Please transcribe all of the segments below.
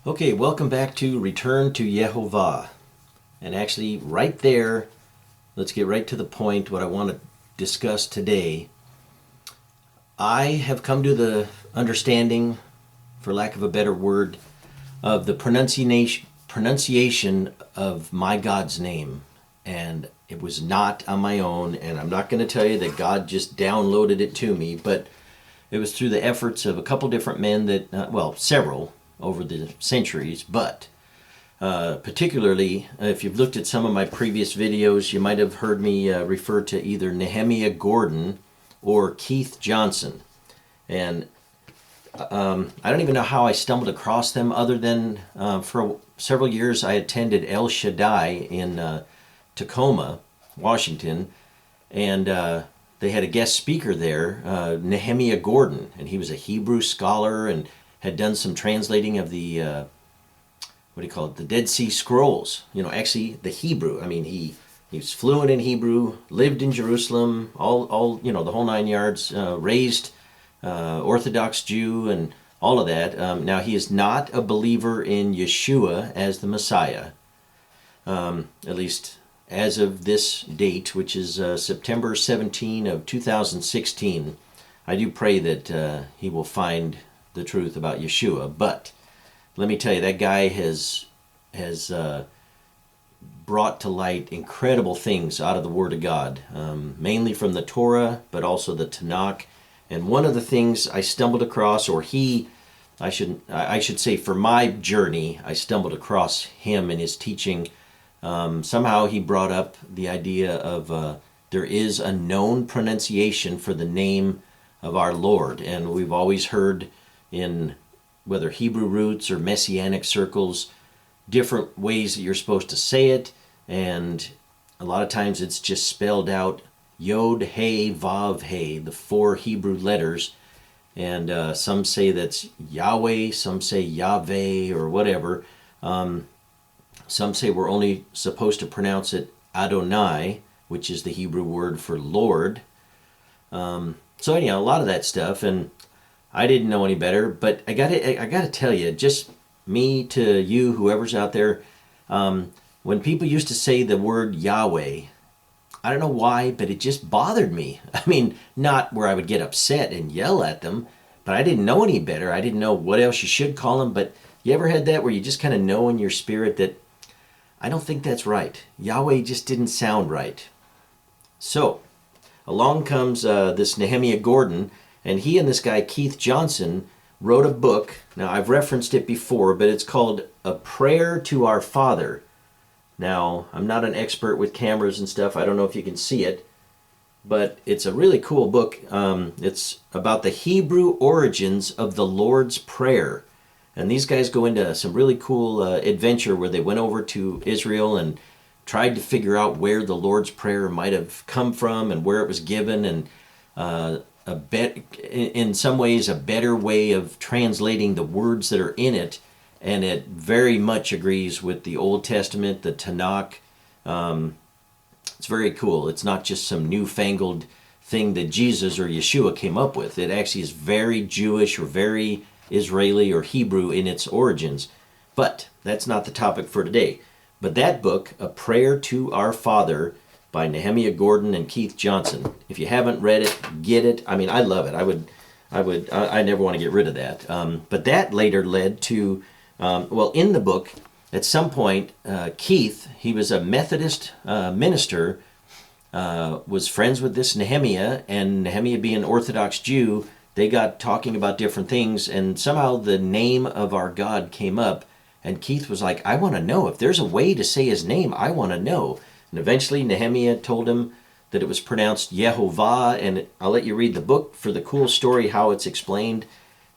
Okay, welcome back to Return to Yehovah. And actually, right there, let's get right to the point, what I want to discuss today. I have come to the understanding, for lack of a better word, of the pronunciation of my God's name. And it was not on my own, and I'm not going to tell you that God just downloaded it to me, but it was through the efforts of a couple different men that, several, over the centuries, but particularly if you've looked at some of my previous videos, you might have heard me refer to either Nehemiah Gordon or Keith Johnson. And I don't even know how I stumbled across them, other than for several years I attended El Shaddai in Tacoma, Washington, and they had a guest speaker there, Nehemiah Gordon, and he was a Hebrew scholar and had done some translating of the the Dead Sea Scrolls. Actually the Hebrew. I mean, he was fluent in Hebrew, lived in Jerusalem, all the whole nine yards, raised Orthodox Jew and all of that. Now he is not a believer in Yeshua as the Messiah, at least as of this date, which is September 17 of 2016. I do pray that he will find the truth about Yeshua, but let me tell you, that guy has brought to light incredible things out of the Word of God, mainly from the Torah, but also the Tanakh. And one of the things I stumbled across, I should say, for my journey, I stumbled across him and his teaching. Somehow he brought up the idea of there is a known pronunciation for the name of our Lord, and we've always heard in whether Hebrew roots or Messianic circles, different ways that you're supposed to say it, and a lot of times it's just spelled out Yod, He, Vav, He, the four Hebrew letters, and some say that's Yahweh, some say Yahweh or whatever. Some say we're only supposed to pronounce it Adonai, which is the Hebrew word for Lord. So anyhow, a lot of that stuff, and I didn't know any better, but I gotta tell you, just me to you, whoever's out there, when people used to say the word Yahweh, I don't know why, but it just bothered me. I mean, not where I would get upset and yell at them, but I didn't know any better. I didn't know what else you should call him, but you ever had that where you just kind of know in your spirit that I don't think that's right. Yahweh just didn't sound right. So, along comes this Nehemiah Gordon, and he and this guy, Keith Johnson, wrote a book. Now, I've referenced it before, but it's called A Prayer to Our Father. Now, I'm not an expert with cameras and stuff. I don't know if you can see it, but it's a really cool book. It's about the Hebrew origins of the Lord's Prayer. And these guys go into some really cool adventure where they went over to Israel and tried to figure out where the Lord's Prayer might have come from and where it was given, and in some ways a better way of translating the words that are in it, and it very much agrees with the Old Testament, the Tanakh. It's very cool. It's not just some newfangled thing that Jesus or Yeshua came up with. It actually is very Jewish or very Israeli or Hebrew in its origins. But that's not the topic for today. But that book, A Prayer to Our Father, by Nehemiah Gordon and Keith Johnson. If you haven't read it, get it. I mean, I love it. I never want to get rid of that. But that later led to, in the book, at some point, Keith, he was a Methodist minister, was friends with this Nehemiah, and Nehemiah being an Orthodox Jew, they got talking about different things, and somehow the name of our God came up, and Keith was like, I want to know. If there's a way to say his name, I want to know. And eventually Nehemiah told him that it was pronounced Yehovah, and I'll let you read the book for the cool story, how it's explained.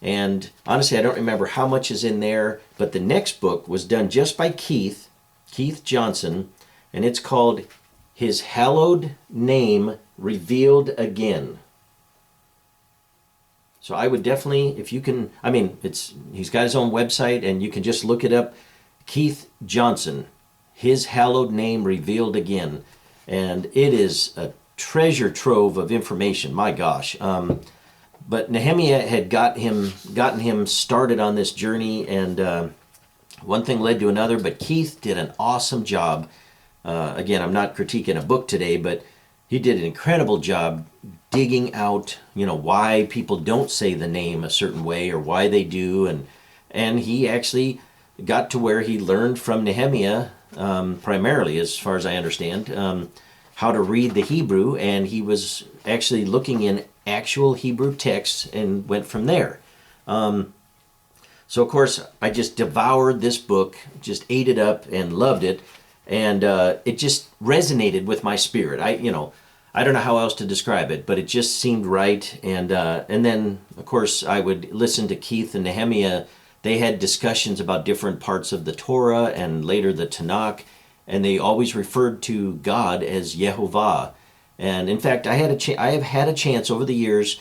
And honestly, I don't remember how much is in there, but the next book was done just by Keith Johnson, and it's called His Hallowed Name Revealed Again. So I would definitely, if you can, he's got his own website, and you can just look it up, Keith Johnson, His Hallowed Name Revealed Again. And it is a treasure trove of information, my gosh. But Nehemiah had gotten him started on this journey, and one thing led to another, but Keith did an awesome job. Again, I'm not critiquing a book today, but he did an incredible job digging out, why people don't say the name a certain way or why they do, and he actually got to where he learned from Nehemiah, primarily, as far as I understand, how to read the Hebrew, and he was actually looking in actual Hebrew texts and went from there. So of course, I just devoured this book, just ate it up and loved it, and it just resonated with my spirit. I don't know how else to describe it, but it just seemed right. And then, of course, I would listen to Keith and Nehemiah. They had discussions about different parts of the Torah and later the Tanakh, and they always referred to God as Yehovah. And in fact, I have had a chance over the years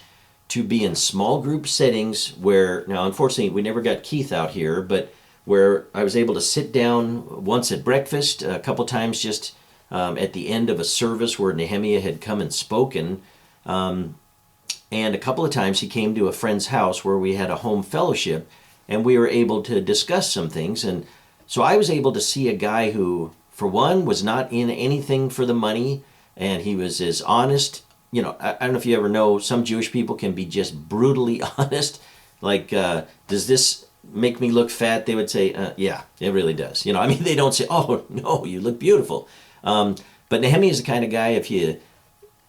to be in small group settings where, now unfortunately we never got Keith out here, but where I was able to sit down once at breakfast, a couple times just at the end of a service where Nehemiah had come and spoken, and a couple of times he came to a friend's house where we had a home fellowship, and we were able to discuss some things. And so I was able to see a guy who, for one, was not in anything for the money, and he was as honest. I don't know if you ever know, some Jewish people can be just brutally honest. Like, does this make me look fat? They would say, yeah, it really does. They don't say, oh, no, you look beautiful. But Nehemiah is the kind of guy, if you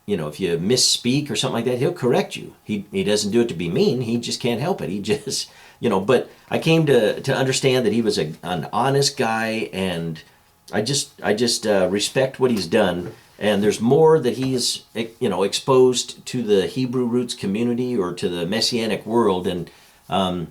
misspeak or something like that, he'll correct you. He doesn't do it to be mean. He just can't help it. He just, but I came to understand that he was an honest guy, and I just respect what he's done. And there's more that he's, exposed to the Hebrew roots community or to the Messianic world. And, a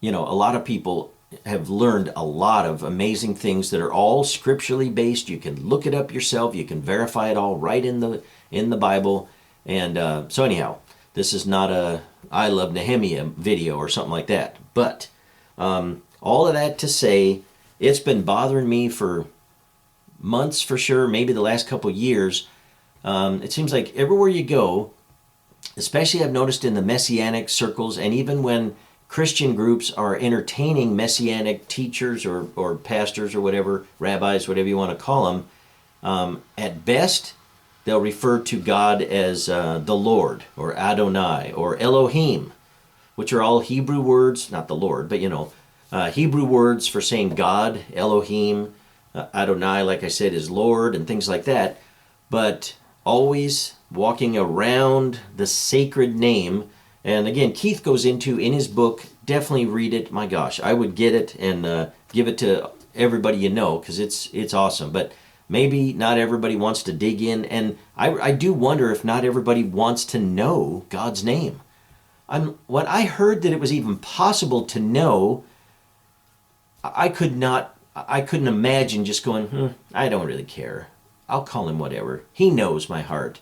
lot of people have learned a lot of amazing things that are all scripturally based. You can look it up yourself. You can verify it all right in the Bible. And so anyhow, this is not a I Love Nehemiah video or something like that. But all of that to say, it's been bothering me for months for sure, maybe the last couple years. It seems like everywhere you go, especially I've noticed in the Messianic circles, and even when Christian groups are entertaining Messianic teachers or pastors or whatever, rabbis, whatever you want to call them, at best, they'll refer to God as the Lord, or Adonai, or Elohim, which are all Hebrew words, not the Lord, but Hebrew words for saying God, Elohim. Adonai, like I said, is Lord, and things like that. But always walking around the sacred name. And again, Keith goes into, in his book, definitely read it. My gosh, I would get it and give it to everybody because it's awesome. But maybe not everybody wants to dig in. And I do wonder if not everybody wants to know God's name. When I heard that it was even possible to know, I couldn't imagine just going, I don't really care. I'll call him whatever. He knows my heart.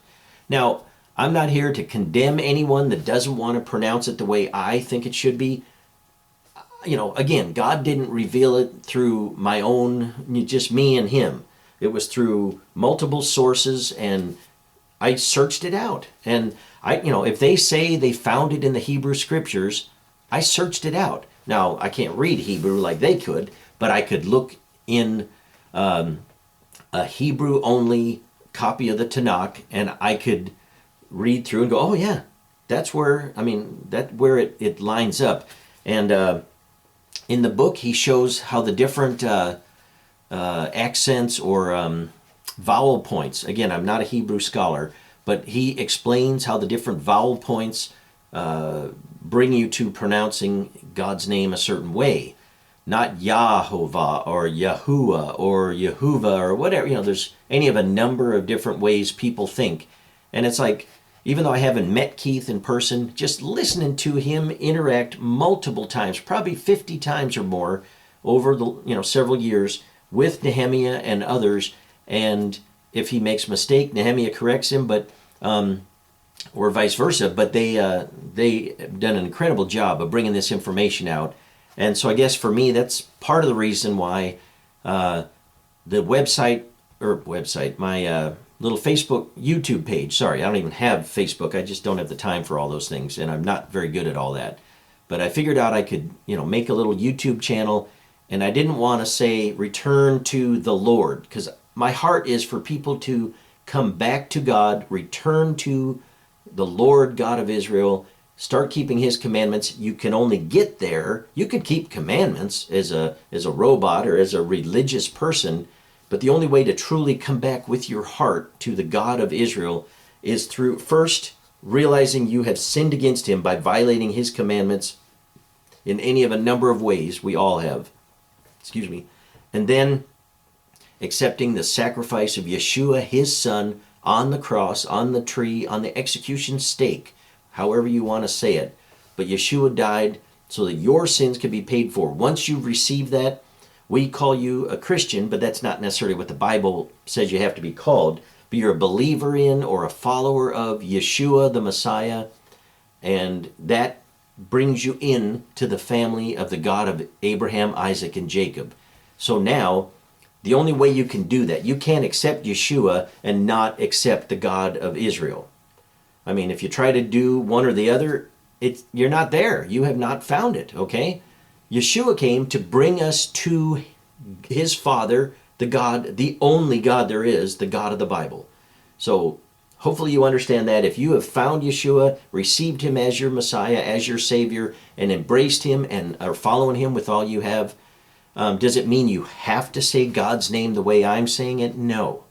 Now, I'm not here to condemn anyone that doesn't want to pronounce it the way I think it should be. Again, God didn't reveal it through my own, just me and him. It was through multiple sources, and I searched it out. And if they say they found it in the Hebrew scriptures, I searched it out. Now, I can't read Hebrew like they could, but I could look in a Hebrew-only copy of the Tanakh, and I could read through and go, oh yeah, that's where, where it lines up. And in the book, he shows how the different accents or vowel points, again, I'm not a Hebrew scholar, but he explains how the different vowel points bring you to pronouncing God's name a certain way. Not Yahovah or Yahua or Yehovah or whatever. There's any of a number of different ways people think. And it's like, even though I haven't met Keith in person, just listening to him interact multiple times, probably 50 times or more over the several years with Nehemiah and others. And if he makes a mistake, Nehemiah corrects him, but or vice versa. But they done an incredible job of bringing this information out. And so I guess for me, that's part of the reason why the website, my little Facebook, YouTube page, sorry, I don't even have Facebook. I just don't have the time for all those things, and I'm not very good at all that. But I figured out I could, make a little YouTube channel And I didn't want to say return to the Lord, because my heart is for people to come back to God, return to the Lord God of Israel, start keeping his commandments. You can only get there. You could keep commandments as a robot or as a religious person, but the only way to truly come back with your heart to the God of Israel is through first realizing you have sinned against him by violating his commandments in any of a number of ways. We all have. Excuse me. And then accepting the sacrifice of Yeshua, his son, on the cross, on the tree, on the execution stake, however you want to say it. But Yeshua died so that your sins could be paid for. Once you receive that, we call you a Christian, but that's not necessarily what the Bible says you have to be called. But you're a believer in or a follower of Yeshua, the Messiah, and that brings you in to the family of the God of Abraham, Isaac, and Jacob. So now, the only way you can do that, you can't accept Yeshua and not accept the God of Israel. I mean, if you try to do one or the other, you're not there. You have not found it, okay? Yeshua came to bring us to his Father, the God, the only God there is, the God of the Bible. So hopefully you understand that. If you have found Yeshua, received him as your Messiah, as your Savior, and embraced him and are following him with all you have, does it mean you have to say God's name the way I'm saying it? No.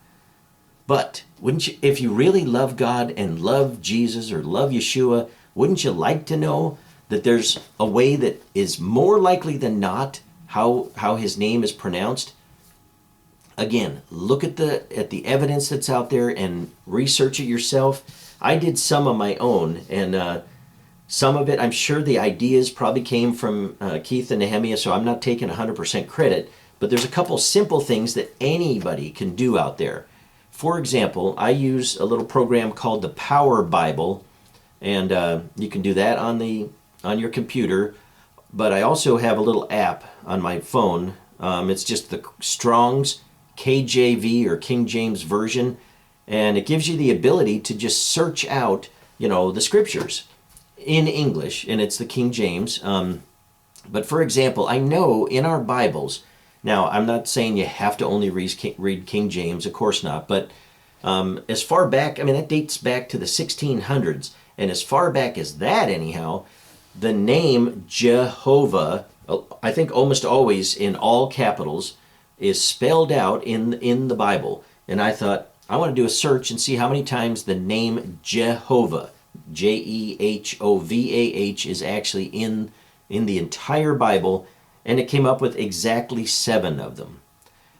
But wouldn't you, if you really love God and love Jesus or love Yeshua, wouldn't you like to know that there's a way that is more likely than not how his name is pronounced? Again, look at the evidence that's out there and research it yourself. I did some of my own, and some of it, I'm sure the ideas probably came from Keith and Nehemiah, so I'm not taking 100% credit, but there's a couple simple things that anybody can do out there. For example, I use a little program called the Power Bible, and you can do that on your computer, but I also have a little app on my phone. It's just the Strong's KJV or King James Version, and it gives you the ability to just search out, the scriptures in English, and it's the King James. But for example, I know in our Bibles, now I'm not saying you have to only read King James, of course not, but as far back, that dates back to the 1600s, and as far back as that anyhow, the name Jehovah, I think almost always in all capitals, is spelled out in the Bible. And I thought, I want to do a search and see how many times the name Jehovah, Jehovah, is actually in the entire Bible, and it came up with exactly 7 of them.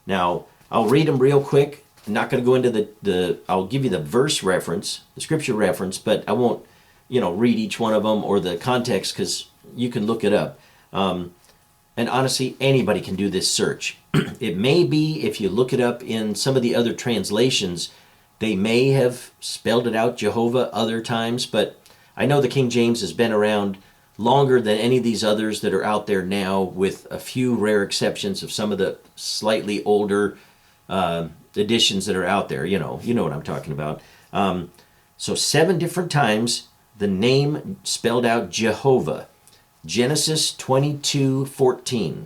Now, I'll read them real quick. I'm not going to go into I'll give you the verse reference, the scripture reference, but I won't, read each one of them or the context, because you can look it up. And honestly, anybody can do this search. It may be, if you look it up in some of the other translations, they may have spelled it out Jehovah other times, but I know the King James has been around longer than any of these others that are out there now, with a few rare exceptions of some of the slightly older editions that are out there. You know what I'm talking about. So 7 different times the name spelled out Jehovah. Genesis 22:14,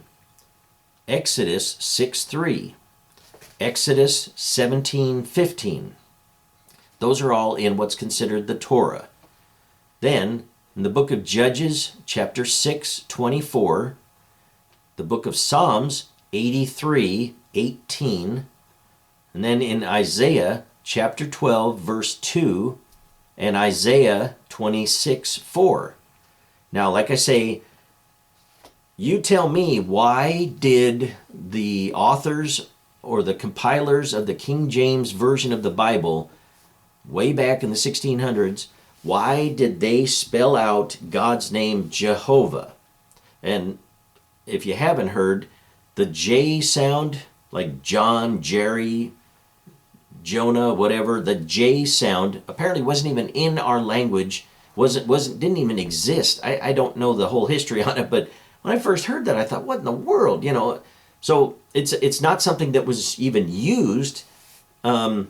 Exodus 6:3, Exodus 17:15. Those are all in what's considered the Torah. Then, in the book of Judges, chapter 6:24, the book of Psalms 83:18, and then in Isaiah chapter 12, verse 2, and Isaiah 26:4. Now, like I say, you tell me, why did the authors or the compilers of the King James Version of the Bible, way back in the 1600s, why did they spell out God's name Jehovah? And if you haven't heard, the J sound, like John, Jerry, Jonah, whatever, the J sound apparently wasn't even in our language. Didn't even exist. I don't know the whole history on it, but when I first heard that, I thought, what in the world, So it's not something that was even used, other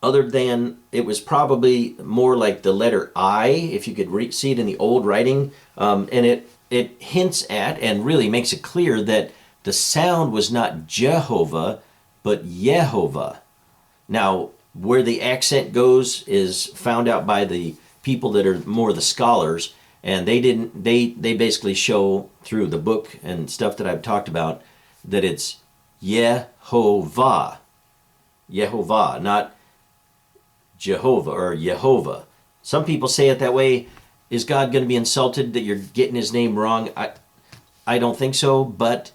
than it was probably more like the letter I, if you could see it in the old writing, and it hints at and really makes it clear that the sound was not Jehovah, but Yehovah. Now, where the accent goes is found out by the people that are more the scholars, and they basically show through the book and stuff that I've talked about that it's Yehovah. Yehovah, not Jehovah or Yehovah. Some people say it that way. Is God going to be insulted that you're getting his name wrong? I don't think so, but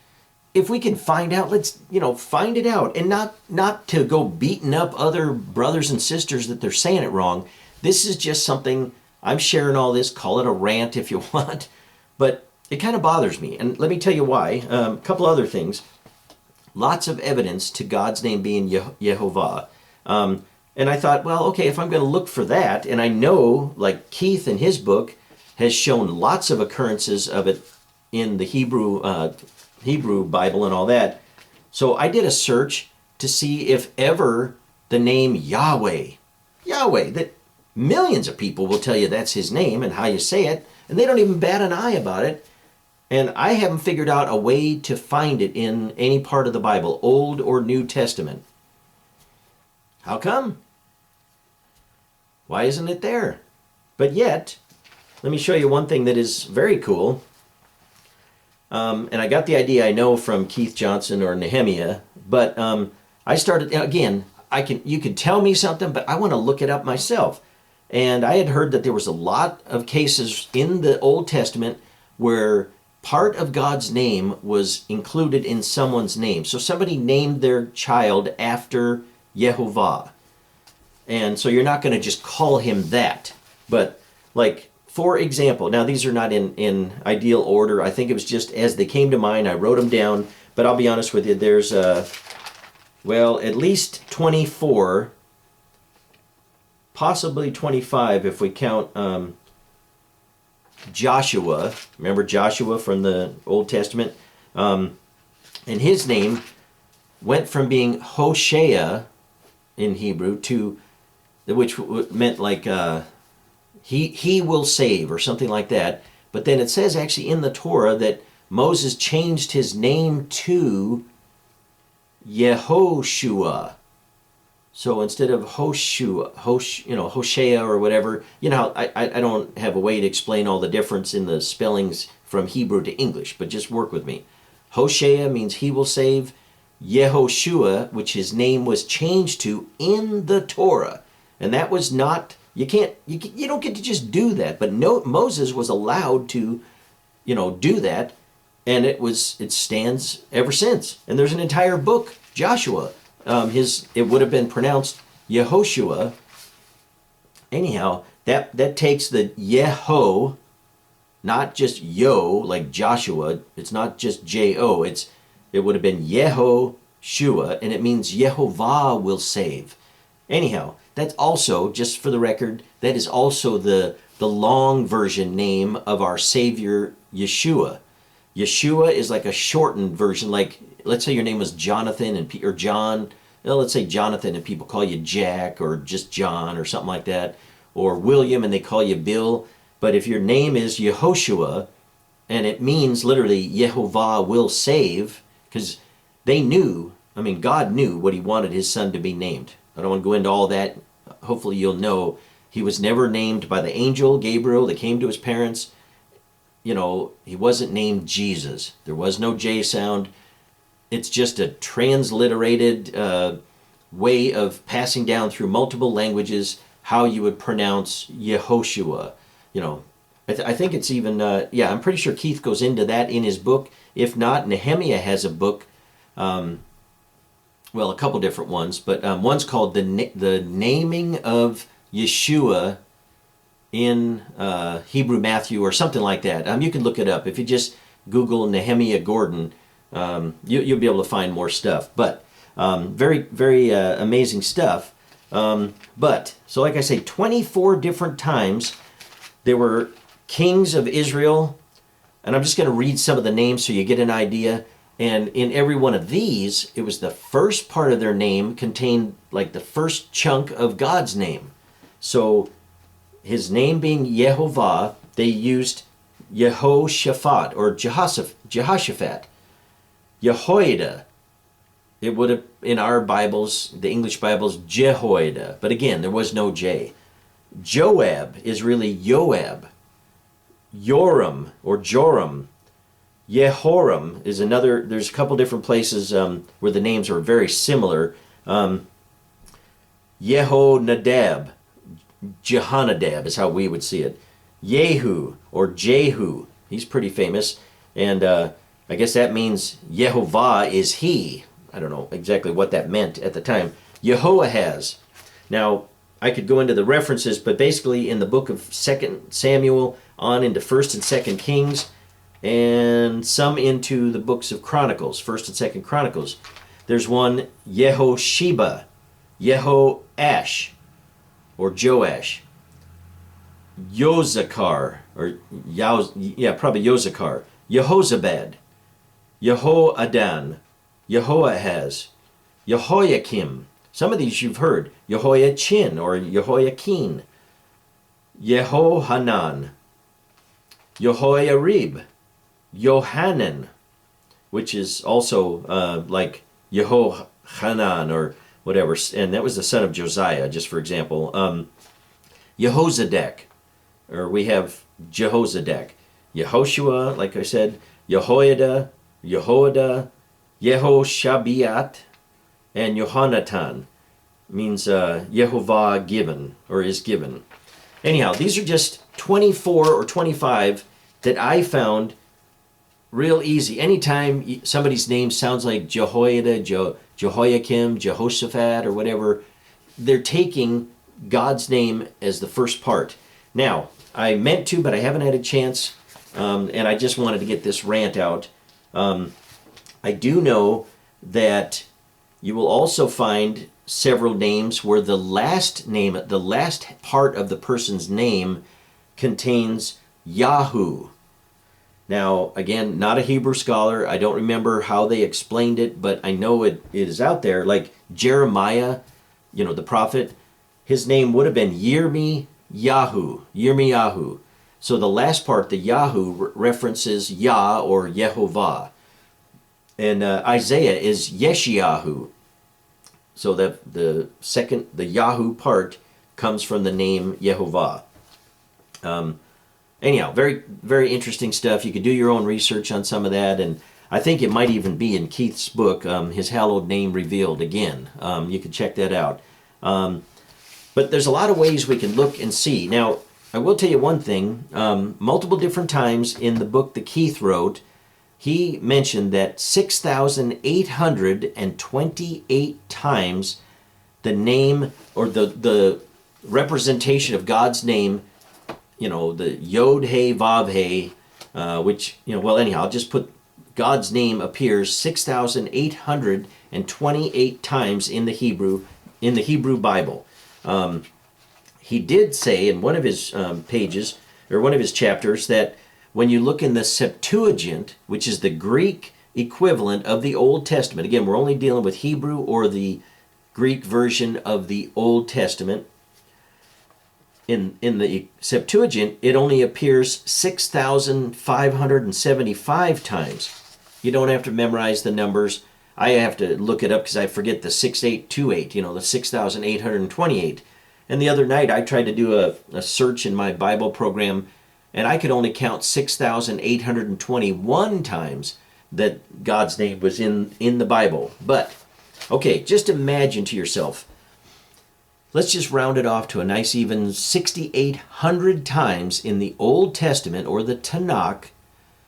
if we can find out, let's, find it out, and not to go beating up other brothers and sisters that they're saying it wrong. This is just something, I'm sharing all this, call it a rant if you want, but it kind of bothers me. And let me tell you why. A couple other things. Lots of evidence to God's name being Yehovah. And I thought, well, okay, if I'm going to look for that, and I know, like Keith in his book has shown lots of occurrences of it in the Hebrew Bible and all that. So I did a search to see if ever the name Yahweh, that millions of people will tell you that's his name and how you say it, and they don't even bat an eye about it. And I haven't figured out a way to find it in any part of the Bible, Old or New Testament. How come? Why isn't it there? But yet, let me show you one thing that is very cool. And I got the idea, I know, from Keith Johnson or Nehemiah, but I started, again, you could tell me something, but I want to look it up myself. And I had heard that there was a lot of cases in the Old Testament where part of God's name was included in someone's name. So somebody named their child after Yehovah. And so you're not going to just call him that. But, like, for example, now these are not in ideal order. I think it was just as they came to mind. I wrote them down. But I'll be honest with you, there's, at least 24, possibly 25 if we count Joshua. Remember Joshua from the Old Testament? And his name went from being Hoshea in Hebrew to, which meant like he will save or something like that. But then it says actually in the Torah that Moses changed his name to Yehoshua. So instead of Hoshea or whatever, I don't have a way to explain all the difference in the spellings from Hebrew to English, but just work with me. Hoshea means he will save. Yehoshua, which his name was changed to in the Torah. And that was not, you don't get to just do that, but no, Moses was allowed to, do that, and it stands ever since. And there's an entire book, Joshua. It would have been pronounced Yehoshua. Anyhow, that takes the Yeho, not just Yo, like Joshua. It's not just J-O. It would have been Yehoshua, and it means Yehovah will save. Anyhow, that's also, just for the record, that is also the long version name of our Savior, Yeshua. Yeshua is like a shortened version, like, let's say your name was Jonathan or John. Well, let's say Jonathan and people call you Jack or just John or something like that. Or William and they call you Bill. But if your name is Yehoshua, and it means literally Yehovah will save, because God knew what he wanted his son to be named. I don't want to go into all that. Hopefully you'll know he was never named by the angel Gabriel that came to his parents. He wasn't named Jesus. There was no J sound. It's just a transliterated way of passing down through multiple languages how you would pronounce Yehoshua. I think it's even, I'm pretty sure Keith goes into that in his book. If not, Nehemiah has a book, a couple different ones, but one's called the Naming of Yeshua in Hebrew Matthew or something like that. You can look it up. If you just Google Nehemiah Gordon, you'll be able to find more stuff. But very, very amazing stuff. But, so like I say, 24 different times there were kings of Israel, and I'm just going to read some of the names so you get an idea. And in every one of these, it was the first part of their name contained like the first chunk of God's name. So his name being Yehovah, they used Yehoshaphat or Jehoshaphat. Jehoiada. It would have, in our Bibles, the English Bibles, Jehoiada. But again, there was no J. Joab is really Joab. Joram or Joram. Yehoram is another. There's a couple different places where the names are very similar. Yehonadab. Jehonadab is how we would see it. Yehu or Jehu. He's pretty famous. And I guess that means Yehovah is he. I don't know exactly what that meant at the time. Jehoahaz. Now, I could go into the references, but basically in the book of 2 Samuel on into 1st and 2nd Kings, and some into the books of Chronicles, 1st and 2nd Chronicles. There's one, Yehosheba, Yehoash, or Joash, Yozakar, or probably Yozakar, Yehozabad, Yehoadan, Yehoahaz, Jehoiakim. Some of these you've heard. Jehoiachin or Jehoiakin, Yehohanan, Jehoiarib, Yohanan, which is also like Yehohanan or whatever, and that was the son of Josiah, just for example. Jehozadak, or we have Jehozadak. Yehoshua, like I said, Jehoiada, Jehoiada, Yehoshabiat, and Yohanatan means Yehovah given, or is given. Anyhow, these are just 24 or 25 that I found real easy. Anytime somebody's name sounds like Jehoiada, Jehoiakim, Jehoshaphat, or whatever, they're taking God's name as the first part. Now, I meant to, but I haven't had a chance, and I just wanted to get this rant out. I do know that you will also find several names where the last part of the person's name contains Yahu. Now, again, not a Hebrew scholar. I don't remember how they explained it, but I know it is out there. Like Jeremiah, the prophet, his name would have been Yirmiyahu. So the last part, the Yahu, references Yah or Yehovah. And Isaiah is Yeshayahu. So that the Yahu part comes from the name Yehovah. Anyhow, very, very interesting stuff. You could do your own research on some of that, and I think it might even be in Keith's book, His Hallowed Name Revealed Again. You could check that out. But there's a lot of ways we can look and see. Now, I will tell you one thing. Multiple different times in the book that Keith wrote, he mentioned that 6,828 times the name or the representation of God's name, the Yod He Vav He, which, anyhow, I'll just put God's name appears 6,828 times in the Hebrew Bible. He did say in one of his pages, or one of his chapters, that when you look in the Septuagint, which is the Greek equivalent of the Old Testament, again, we're only dealing with Hebrew or the Greek version of the Old Testament. In the Septuagint, it only appears 6,575 times. You don't have to memorize the numbers. I have to look it up because I forget the 6828, the 6,828. And the other night I tried to do a search in my Bible program, and I could only count 6,821 times that God's name was in the Bible. But, okay, just imagine to yourself, let's just round it off to a nice even 6,800 times in the Old Testament, or the Tanakh,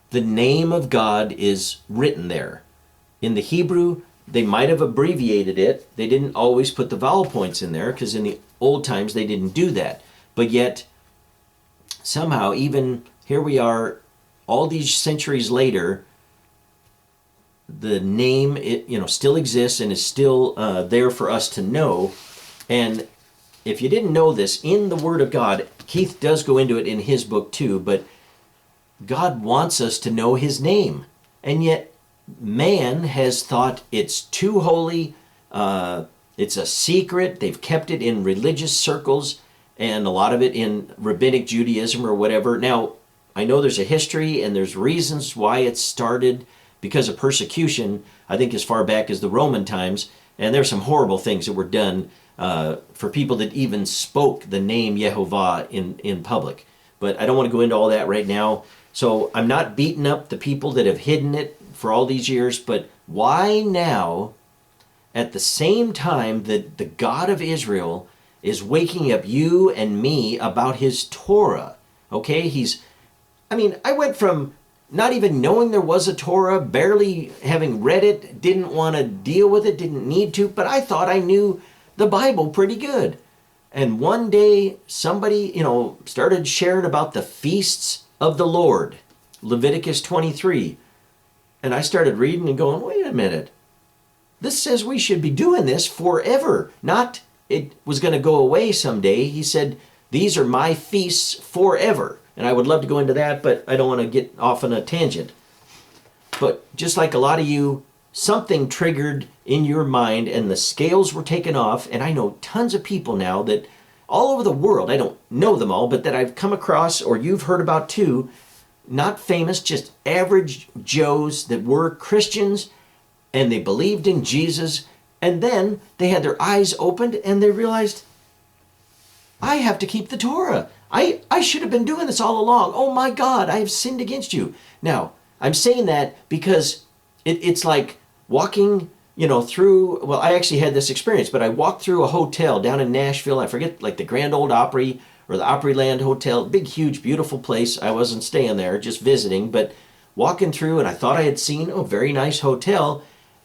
the name of God is written there. In the Hebrew, they might have abbreviated it. They didn't always put the vowel points in there, because in the old times they didn't do that. But yet, somehow, even here we are, all these centuries later, the name still exists and is still there for us to know. And if you didn't know this, in the Word of God, Keith does go into it in his book too, but God wants us to know His name. And yet, man has thought it's too holy, it's a secret, they've kept it in religious circles, and a lot of it in rabbinic Judaism or whatever. Now, I know there's a history and there's reasons why it started, because of persecution, I think as far back as the Roman times, and there's some horrible things that were done for people that even spoke the name Yehovah in public. But I don't want to go into all that right now. So I'm not beating up the people that have hidden it for all these years, but why now, at the same time that the God of Israel is waking up you and me about his Torah? Okay, I went from not even knowing there was a Torah, barely having read it, didn't want to deal with it, didn't need to, but I thought I knew the Bible pretty good. And one day somebody, started sharing about the feasts of the Lord, Leviticus 23. And I started reading and going, wait a minute. This says we should be doing this forever. Not it was going to go away someday. He said, these are my feasts forever. And I would love to go into that, but I don't want to get off on a tangent. But just like a lot of you, something triggered in your mind and the scales were taken off. And I know tons of people now that all over the world, I don't know them all, but that I've come across or you've heard about too, not famous, just average Joes that were Christians and they believed in Jesus. And then they had their eyes opened and they realized, I have to keep the Torah. I should have been doing this all along. Oh my God, I have sinned against you. Now, I'm saying that because it's like walking, through, well, I actually had this experience, but I walked through a hotel down in Nashville. I forget, like the Grand Ole Opry or the Opryland Hotel, big, huge, beautiful place. I wasn't staying there, just visiting, but walking through, and I thought I had seen a very nice hotel.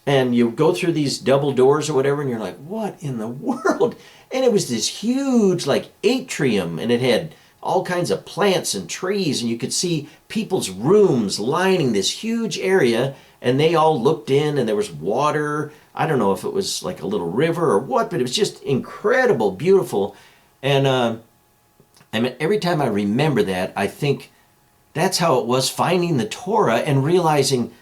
And you go through these double doors or whatever, and you're like, what in the world? And it was this huge, like, atrium, and it had all kinds of plants and trees, and you could see people's rooms lining this huge area, and they all looked in, and there was water. I don't know if it was like a little river or what, but it was just incredible, beautiful. And every time I remember that, I think that's how it was finding the Torah and realizing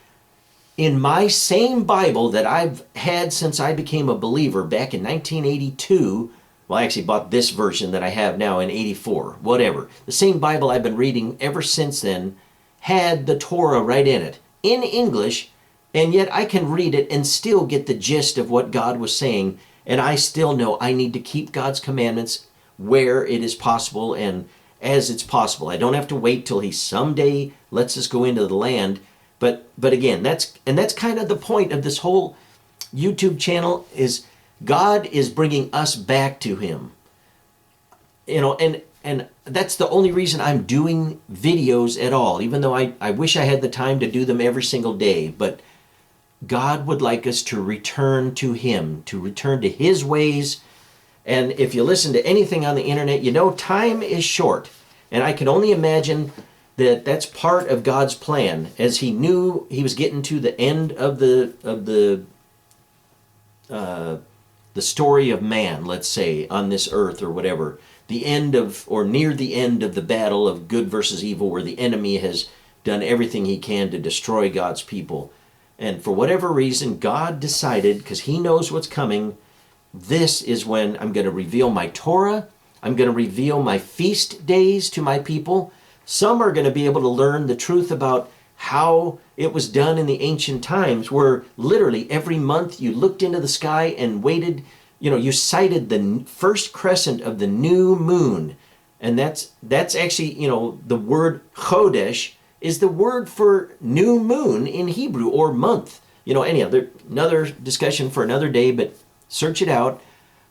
in my same Bible that I've had since I became a believer back in 1982, well, I actually bought this version that I have now in 84, whatever. The same Bible I've been reading ever since then had the Torah right in it, in English, and yet I can read it and still get the gist of what God was saying, and I still know I need to keep God's commandments where it is possible and as it's possible. I don't have to wait till he someday lets us go into the land. But again, that's kind of the point of this whole YouTube channel is God is bringing us back to him. And that's the only reason I'm doing videos at all, even though I wish I had the time to do them every single day. But God would like us to return to him, to return to his ways. And if you listen to anything on the internet, time is short. And I can only imagine that's part of God's plan, as he knew he was getting to the end of the story of man, let's say, on this earth or whatever, the end of, or near the end of the battle of good versus evil, where the enemy has done everything he can to destroy God's people. And for whatever reason, God decided, because he knows what's coming, this is when I'm going to reveal my Torah, I'm going to reveal my feast days to my people. Some are going to be able to learn the truth about how it was done in the ancient times, where literally every month you looked into the sky and waited, you sighted the first crescent of the new moon. And that's actually, the word chodesh is the word for new moon in Hebrew, or month. Anyhow, another discussion for another day, but search it out.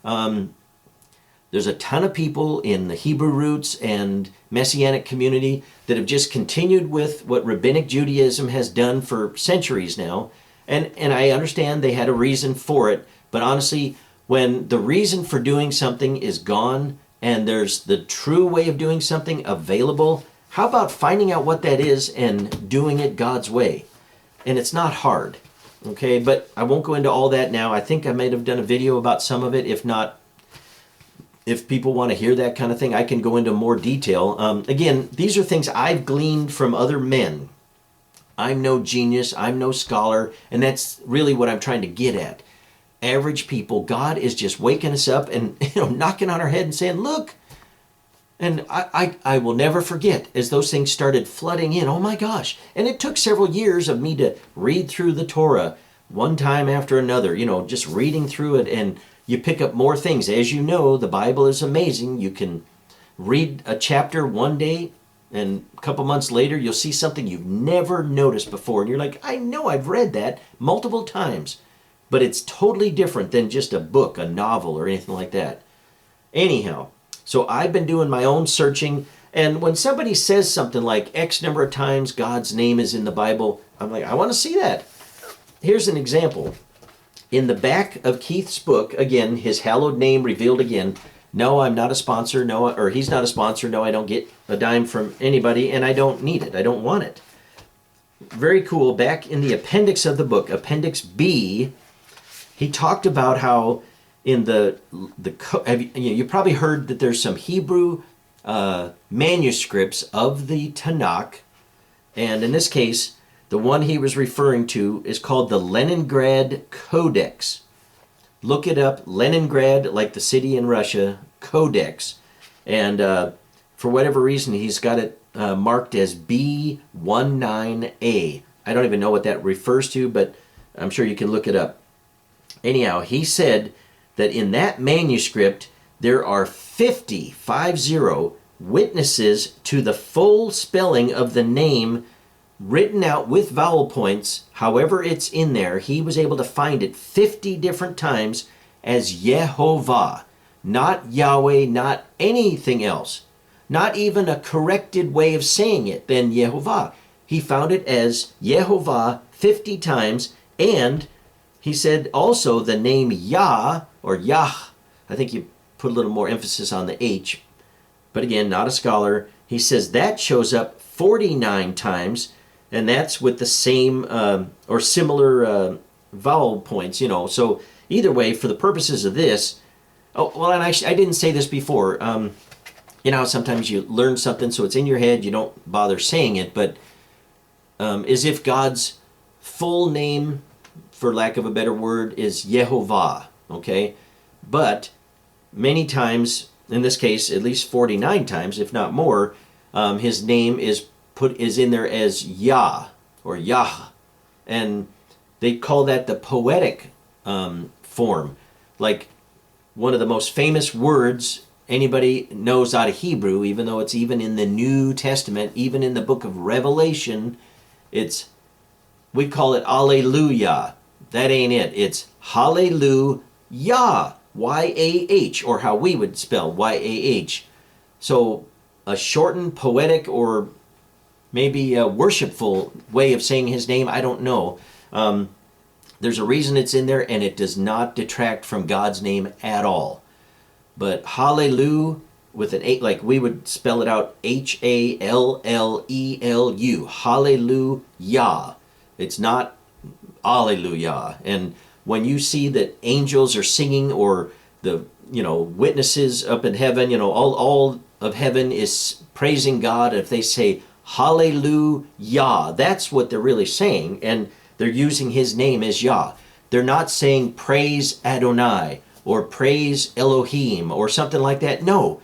There's a ton of people in the Hebrew roots and Messianic community that have just continued with what Rabbinic Judaism has done for centuries now. And I understand they had a reason for it, but honestly, when the reason for doing something is gone and there's the true way of doing something available, how about finding out what that is and doing it God's way? And it's not hard, okay? But I won't go into all that now. I think I might have done a video about some of it. If not, if people want to hear that kind of thing, I can go into more detail. Again, these are things I've gleaned from other men. I'm no genius, I'm no scholar, and that's really what I'm trying to get at. Average people, God is just waking us up and knocking on our head and saying, look, And I will never forget as those things started flooding in. Oh my gosh. And it took several years of me to read through the Torah one time after another, just reading through it, and you pick up more things. As you know, the Bible is amazing. You can read a chapter one day, and a couple months later, you'll see something you've never noticed before. And you're like, I know I've read that multiple times, but it's totally different than just a book, a novel, or anything like that. Anyhow, so I've been doing my own searching, and when somebody says something like X number of times God's name is in the Bible, I'm like, I want to see that. Here's an example. In the back of Keith's book, again, his hallowed name revealed again. No, I'm not a sponsor. No, or he's not a sponsor. No, I don't get a dime from anybody, and I don't need it. I don't want it. Very cool. Back in the appendix of the book, Appendix B, he talked about how in you probably heard that there's some Hebrew manuscripts of the Tanakh, and in this case, the one he was referring to is called the Leningrad Codex. Look it up, Leningrad, like the city in Russia, Codex, and for whatever reason, he's got it marked as B19A. I don't even know what that refers to, but I'm sure you can look it up. Anyhow, he said that in that manuscript, there are 50 witnesses to the full spelling of the name written out with vowel points. However it's in there, he was able to find it 50 different times as Yehovah, not Yahweh, not anything else, not even a corrected way of saying it than Yehovah. He found it as Yehovah 50 times, and he said also the name Yah, or Yah, I think you put a little more emphasis on the H, but again, not a scholar. He says that shows up 49 times, and that's with the same or similar vowel points, So either way, for the purposes of this, and I didn't say this before. Sometimes you learn something, so it's in your head, you don't bother saying it, but as if God's full name, for lack of a better word, is Yehovah, okay? But many times, in this case, at least 49 times, if not more, his name is in there as Yah, or Yah, and they call that the poetic form. Like one of the most famous words anybody knows out of Hebrew, even though it's even in the New Testament, even in the book of Revelation, we call it Alleluia. That ain't it. It's Hallelujah, Y-A-H, or how we would spell Y-A-H. So a shortened, poetic, or maybe a worshipful way of saying his name, I don't know. There's a reason it's in there, and it does not detract from God's name at all. But Hallelujah, with an A, like we would spell it out, H-A-L-L-E-L-U, Hallelujah. It's not Alleluia. And when you see that angels are singing, or the witnesses up in heaven, all of heaven is praising God, if they say Hallelujah, that's what they're really saying, and they're using his name as Yah. They're not saying praise Adonai or praise Elohim or something like that. No.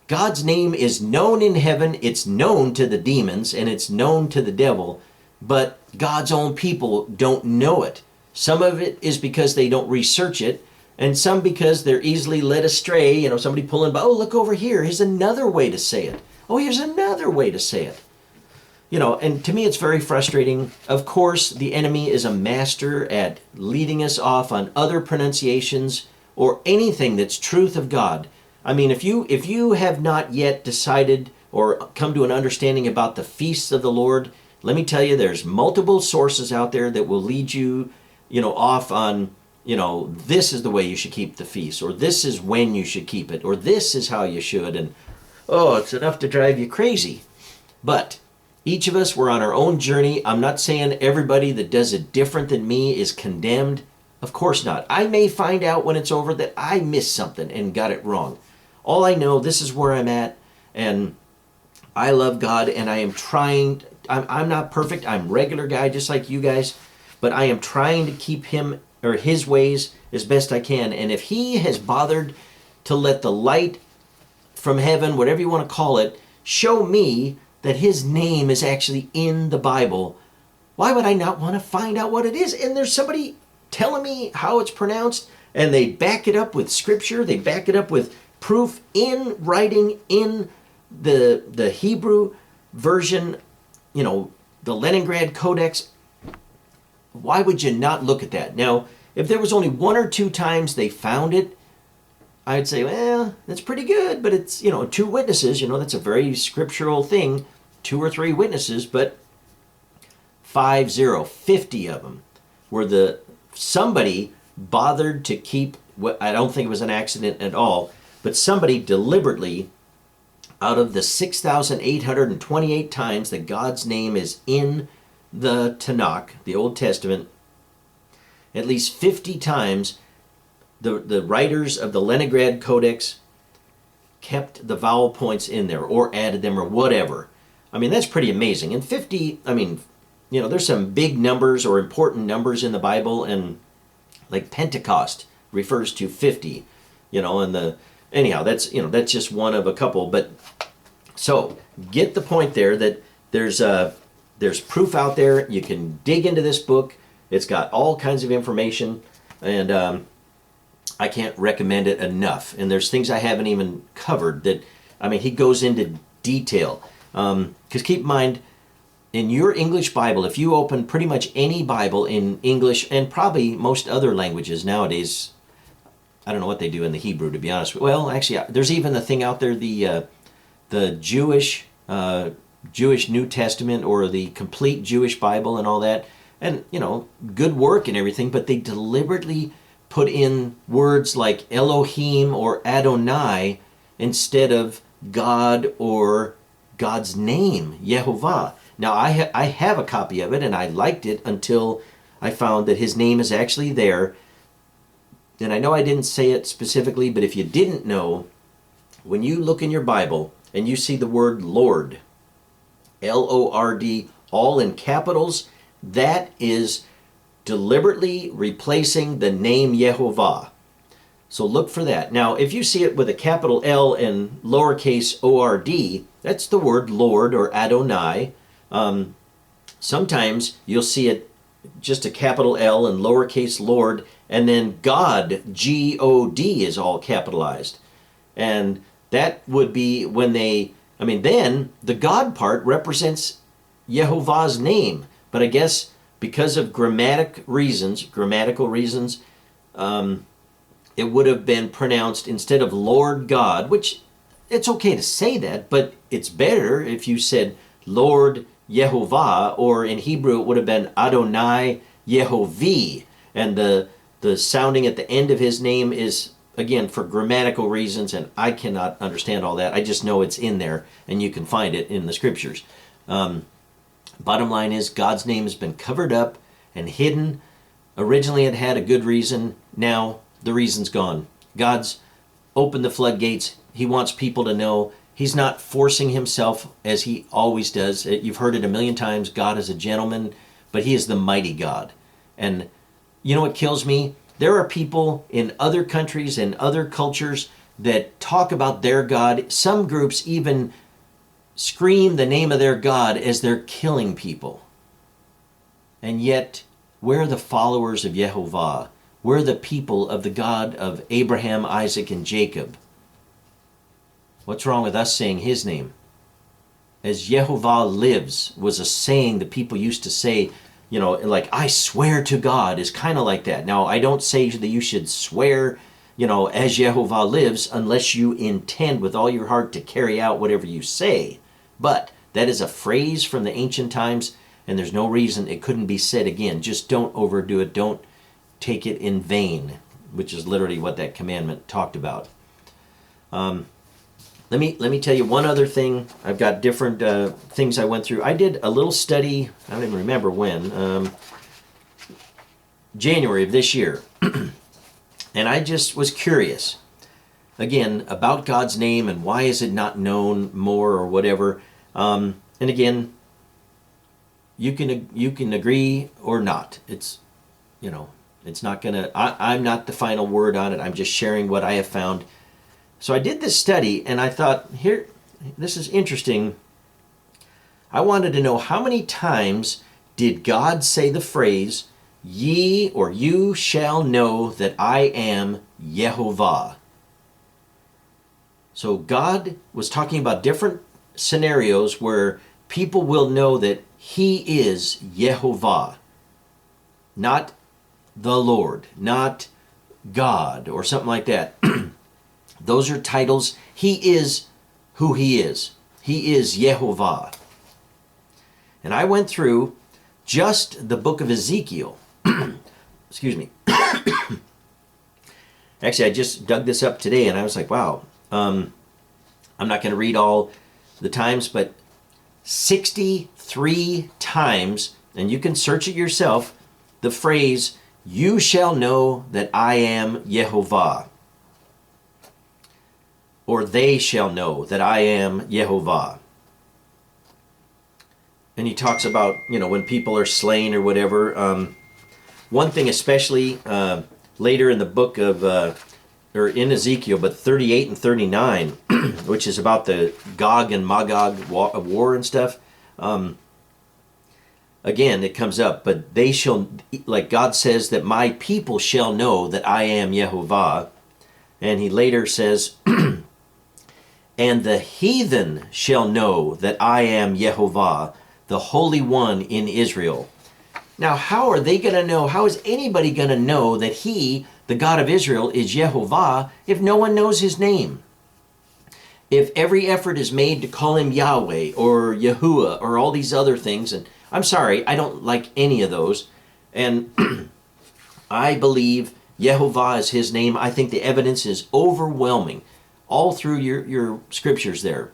God's name is known in heaven, it's known to the demons, and it's known to the devil, but God's own people don't know it. Some of it is because they don't research it, and some because they're easily led astray. Somebody pulling by, oh, look over here, here's another way to say it. Oh, here's another way to say it. And to me it's very frustrating. Of course, the enemy is a master at leading us off on other pronunciations or anything that's truth of God. I mean, if you have not yet decided or come to an understanding about the feasts of the Lord, let me tell you, there's multiple sources out there that will lead you, off on, this is the way you should keep the feast, or this is when you should keep it, or this is how you should, and it's enough to drive you crazy. But each of us, we're on our own journey. I'm not saying everybody that does it different than me is condemned. Of course not. I may find out when it's over that I missed something and got it wrong. All I know, this is where I'm at, and I love God, and I am trying. I'm not perfect. I'm a regular guy just like you guys, but I am trying to keep him or his ways as best I can. And if he has bothered to let the light from heaven, whatever you want to call it, show me that his name is actually in the Bible. Why would I not want to find out what it is? And there's somebody telling me how it's pronounced, and they back it up with scripture. They back it up with proof in writing in the Hebrew version, the Leningrad Codex. Why would you not look at that? Now, if there was only 1 or 2 times they found it, I'd say, well, that's pretty good, but it's, 2 witnesses, that's a very scriptural thing, 2 or 3 witnesses, but 50 of them were somebody bothered to keep, I don't think it was an accident at all, but somebody deliberately, out of the 6,828 times that God's name is in the Tanakh, the Old Testament, at least 50 times the writers of the Leningrad Codex kept the vowel points in there or added them or whatever. I mean, that's pretty amazing. And 50, there's some big numbers or important numbers in the Bible, and like Pentecost refers to 50, anyhow, that's just one of a couple. But so get the point there that there's proof out there. You can dig into this book. It's got all kinds of information, and I can't recommend it enough. And there's things I haven't even covered that, he goes into detail. Because keep in mind, in your English Bible, if you open pretty much any Bible in English and probably most other languages nowadays, I don't know what they do in the Hebrew, to be honest. Well, actually, there's even a thing out there, the Jewish New Testament, or the complete Jewish Bible and all that. And, good work and everything, but they deliberately put in words like Elohim or Adonai instead of God or God's name, Yehovah. Now, I have a copy of it, and I liked it until I found that his name is actually there. And I know I didn't say it specifically, but if you didn't know, when you look in your Bible and you see the word Lord, Lord, all in capitals, that is deliberately replacing the name Yehovah. So look for that. Now, if you see it with a capital L and lowercase ord, that's the word Lord or Adonai. Sometimes you'll see it just a capital L and lowercase Lord, and then God, G-O-D, is all capitalized. And that would be when then the God part represents Yehovah's name. But I guess because of grammatical reasons, it would have been pronounced instead of Lord God, which it's okay to say that, but it's better if you said Lord Yehovah, or in Hebrew it would have been Adonai Yehovah. And the sounding at the end of his name is, again, for grammatical reasons, and I cannot understand all that. I just know it's in there, and you can find it in the scriptures. Bottom line is, God's name has been covered up and hidden. Originally it had a good reason. Now the reason's gone. God's opened the floodgates. He wants people to know. He's not forcing himself as he always does. You've heard it a million times. God is a gentleman, but he is the mighty God. And you know what kills me? There are people in other countries and other cultures that talk about their God. Some groups even scream the name of their God as they're killing people. And yet, we're the followers of Yehovah. We're the people of the God of Abraham, Isaac, and Jacob. What's wrong with us saying his name? As Yehovah lives was a saying that people used to say, like, I swear to God, is kind of like that. Now, I don't say that you should swear, as Yehovah lives, unless you intend with all your heart to carry out whatever you say. But that is a phrase from the ancient times, and there's no reason it couldn't be said again. Just don't overdo it. Don't take it in vain, which is literally what that commandment talked about. Let me tell you one other thing. I've got different things I went through. I did a little study, I don't even remember when, January of this year. And I just was curious, again, about God's name and why is it not known more or whatever. And again, you can agree or not. It's, it's not gonna, I'm not the final word on it. I'm just sharing what I have found. So I did this study, and I thought, this is interesting. I wanted to know how many times did God say the phrase, ye or you shall know that I am Yehovah. So God was talking about different scenarios where people will know that he is Yehovah. Not the Lord, not God, or something like that. Those are titles. He is who he is. He is Yehovah. And I went through just the book of Ezekiel. Excuse me. Actually, I just dug this up today, and I was like, wow. I'm not going to read all the times, but 63 times, and you can search it yourself, the phrase, you shall know that I am Yehovah. Or they shall know that I am Yehovah. And he talks about, when people are slain or whatever. One thing especially later in the book of, or in Ezekiel, but 38 and 39, which is about the Gog and Magog war and stuff. Again, it comes up, but they shall, like God says, that my people shall know that I am Yehovah. And he later says, and the heathen shall know that I am Yehovah, the Holy One in Israel. Now, how are they going to know? How is anybody going to know that he, the God of Israel, is Yehovah if no one knows his name? If every effort is made to call him Yahweh or Yahua or all these other things, and I'm sorry, I don't like any of those, and I believe Yehovah is his name. I think the evidence is overwhelming all through your scriptures there.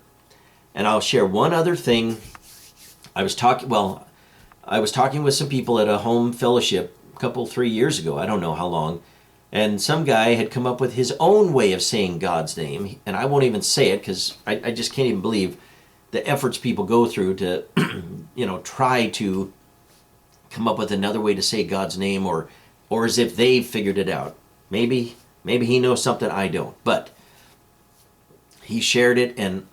And I'll share one other thing. I was talking with some people at a home fellowship a couple, 3 years ago. I don't know how long. And some guy had come up with his own way of saying God's name. And I won't even say it because I just can't even believe the efforts people go through to, try to come up with another way to say God's name, or as if they've figured it out. Maybe he knows something I don't. But he shared it, and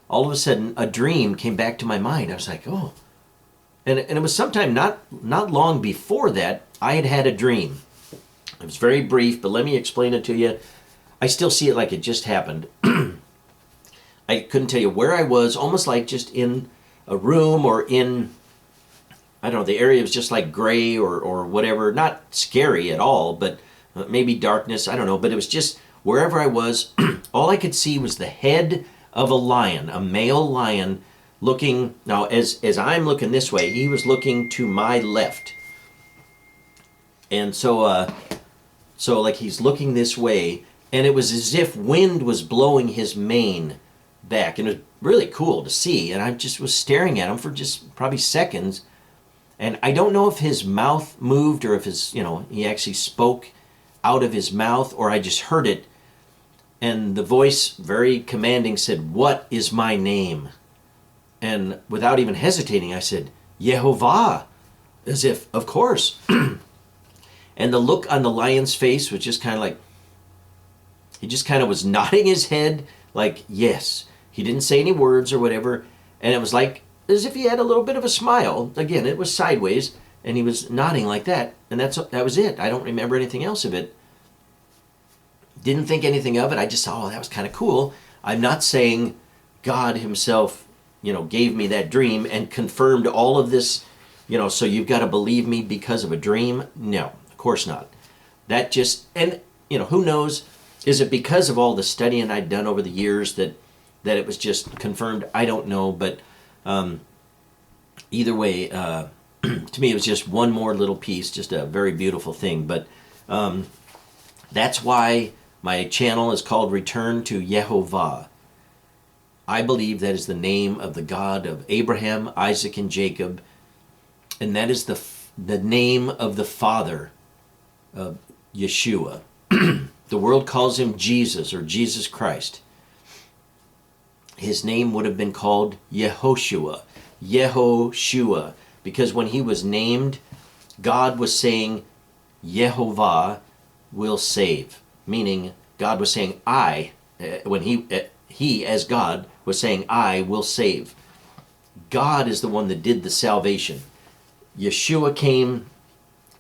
all of a sudden a dream came back to my mind. I was like, oh. And it was sometime not long before that I had a dream. It was very brief, but let me explain it to you. I still see it like it just happened. I couldn't tell you where I was, almost like just in a room or in, I don't know, the area was just like gray or whatever. Not scary at all, but maybe darkness, I don't know. But it was just wherever I was, all I could see was the head of a lion, a male lion, looking. Now, as I'm looking this way, he was looking to my left. And so like he's looking this way, and it was as if wind was blowing his mane back. And it was really cool to see. And I just was staring at him for just probably seconds. And I don't know if his mouth moved or if he actually spoke out of his mouth, or I just heard it. And the voice, very commanding, said, "What is my name?" And without even hesitating, I said, "Yehovah," as if, of course. And the look on the lion's face was just kind of like, he just kind of was nodding his head like, yes. He didn't say any words or whatever. And it was like, as if he had a little bit of a smile. Again, it was sideways, and he was nodding like that. And that was it. I don't remember anything else of it. Didn't think anything of it. I just thought, oh, that was kind of cool. I'm not saying God himself, gave me that dream and confirmed all of this, so you've got to believe me because of a dream. No, of course not. That just, and, who knows, is it because of all the studying I'd done over the years that it was just confirmed? I don't know, but either way, to me it was just one more little piece, just a very beautiful thing. But that's why my channel is called Return to Yehovah. I believe that is the name of the God of Abraham, Isaac, and Jacob. And that is the name of the Father of Yeshua. The world calls him Jesus or Jesus Christ. His name would have been called Yehoshua. Yehoshua. Because when he was named, God was saying, Yehovah will save. Meaning, God was saying, I when he as God was saying, I will save. God is the one that did the salvation. Yeshua came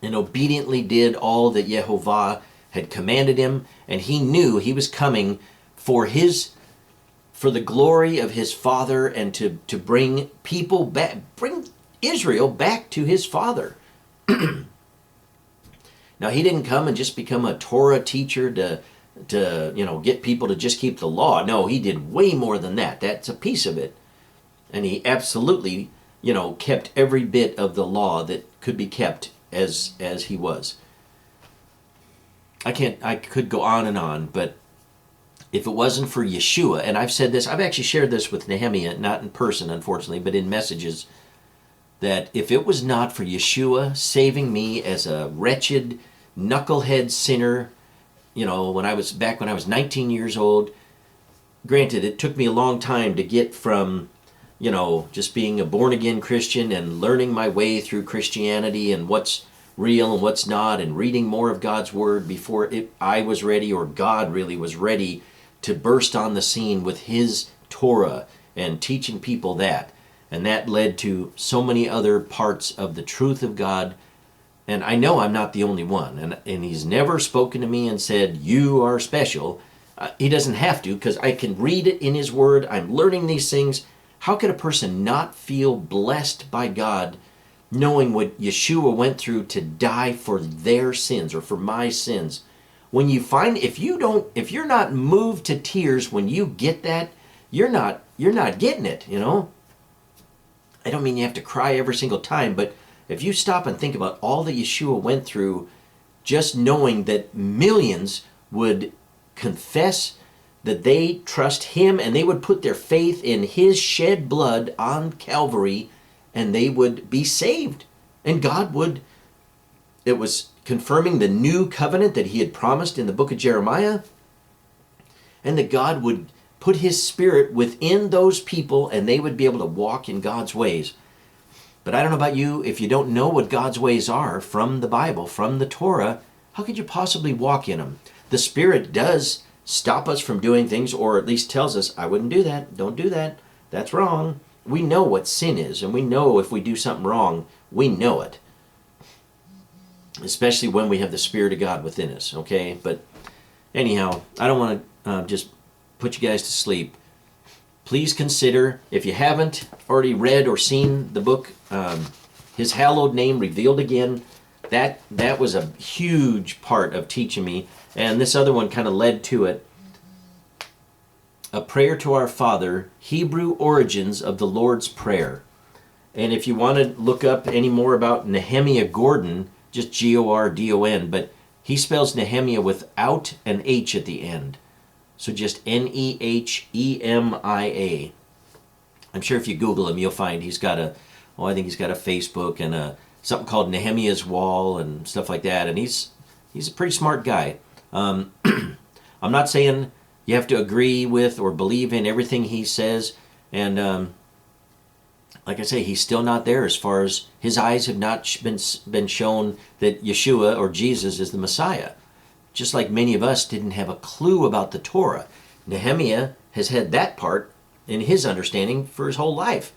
and obediently did all that Yehovah had commanded him, and he knew he was coming for the glory of his Father, and to bring people back, bring Israel back to his Father. Now, he didn't come and just become a Torah teacher to get people to just keep the law. No, he did way more than that. That's a piece of it. And he absolutely, kept every bit of the law that could be kept as he was. I could go on, but if it wasn't for Yeshua, and I've said this, I've actually shared this with Nehemiah, not in person, unfortunately, but in messages, that if it was not for Yeshua saving me as a wretched, knucklehead sinner, when I was 19 years old, granted, it took me a long time to get from, just being a born-again Christian and learning my way through Christianity and what's real and what's not, and reading more of God's Word before I was ready, or God really was ready to burst on the scene with His Torah and teaching people that. And that led to so many other parts of the truth of God. And I know I'm not the only one. And He's never spoken to me and said, you are special. He doesn't have to, because I can read it in His Word. I'm learning these things. How could a person not feel blessed by God knowing what Yeshua went through to die for their sins, or for my sins? When you find, if you're not moved to tears when you get that, you're not getting it, I don't mean you have to cry every single time, but if you stop and think about all that Yeshua went through, just knowing that millions would confess that they trust Him, and they would put their faith in His shed blood on Calvary, and they would be saved. And it was confirming the new covenant that He had promised in the book of Jeremiah, and that God would put His Spirit within those people, and they would be able to walk in God's ways. But I don't know about you, if you don't know what God's ways are from the Bible, from the Torah, how could you possibly walk in them? The Spirit does stop us from doing things, or at least tells us, I wouldn't do that, don't do that, that's wrong. We know what sin is, and we know if we do something wrong, we know it. Especially when we have the Spirit of God within us, okay? But anyhow, I don't want to just put you guys to sleep. Please consider, if you haven't already read or seen the book, His Hallowed Name Revealed Again, that was a huge part of teaching me, and this other one kind of led to it. A Prayer to Our Father, Hebrew Origins of the Lord's Prayer. And if you want to look up any more about Nehemiah Gordon, just Gordon, but he spells Nehemiah without an H at the end. So just Nehemia. I'm sure if you Google him, you'll find he's got I think he's got a Facebook and something called Nehemiah's Wall and stuff like that. And he's a pretty smart guy. I'm not saying you have to agree with or believe in everything he says. And like I say, he's still not there as far as his eyes have not been shown that Yeshua or Jesus is the Messiah. Just like many of us didn't have a clue about the Torah. Nehemiah has had that part in his understanding for his whole life.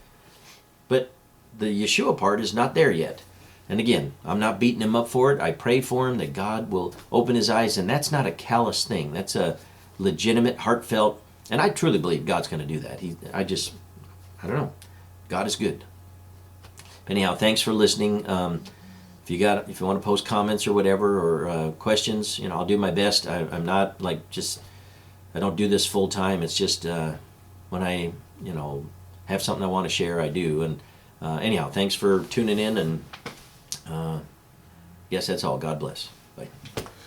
But the Yeshua part is not there yet. And again, I'm not beating him up for it. I pray for him that God will open his eyes. And that's not a callous thing. That's a legitimate, heartfelt, and I truly believe God's going to do that. I don't know. God is good. Anyhow, thanks for listening. If you want to post comments or whatever, or questions, I'll do my best. I'm not I don't do this full time. It's just when I have something I want to share, I do. And anyhow, thanks for tuning in, and guess that's all. God bless. Bye.